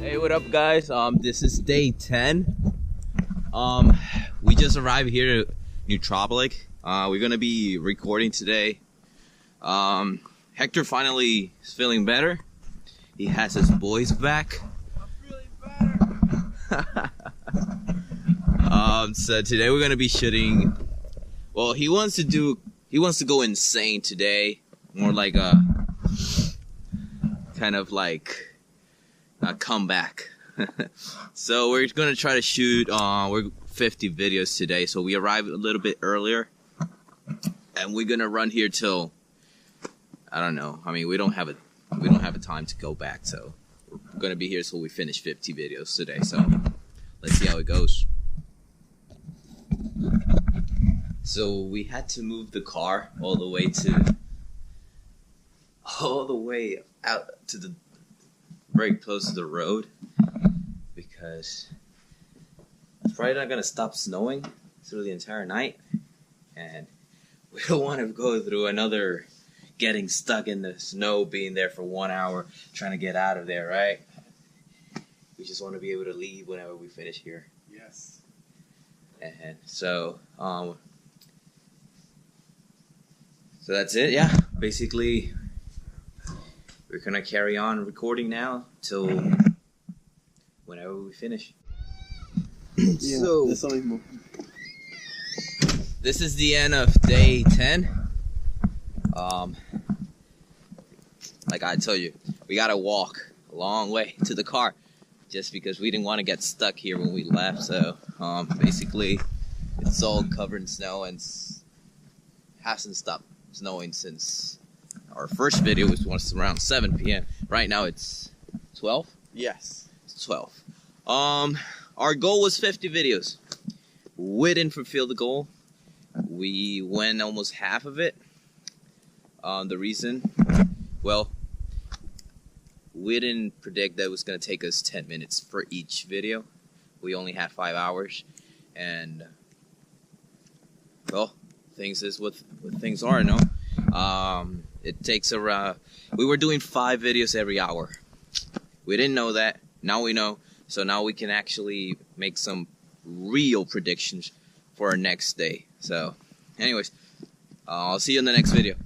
Hey, what up, guys? This is day 10. We just arrived here to New Tropic. We're gonna be recording today. Hector finally is feeling better. He has his voice back. I'm feeling better. So today we're gonna be shooting. Well, he wants to go insane today. More like a kind of like a comeback. So we're gonna try to shoot we're 50 videos today, so we arrived a little bit earlier and we're gonna run here till I don't know. I mean, we don't have a time to go back, so we're gonna be here till we finish 50 videos today. So let's see how it goes. So we had to move the car all the way out to the very close to the road because it's probably not gonna stop snowing through the entire night, and we don't want to go through another getting stuck in the snow, being there for 1 hour trying to get out of there, right? We just want to be able to leave whenever we finish here. Yes. And so that's it. Yeah, basically we're gonna carry on recording now till whenever we finish. Yeah, So this is the end of day 10. Like I told you, we gotta walk a long way to the car just because we didn't want to get stuck here when we left. So basically it's all covered in snow and hasn't stopped snowing since our first video was around 7 p.m. Right now it's 12? Yes. It's 12. Our goal was 50 videos. We didn't fulfill the goal. We went almost half of it. The reason, well, we didn't predict that it was going to take us 10 minutes for each video. We only had 5 hours, and well, things is what things are, no? It takes around, we were doing 5 videos every hour. We didn't know that. Now we know. So now we can actually make some real predictions for our next day. So anyways, I'll see you in the next video.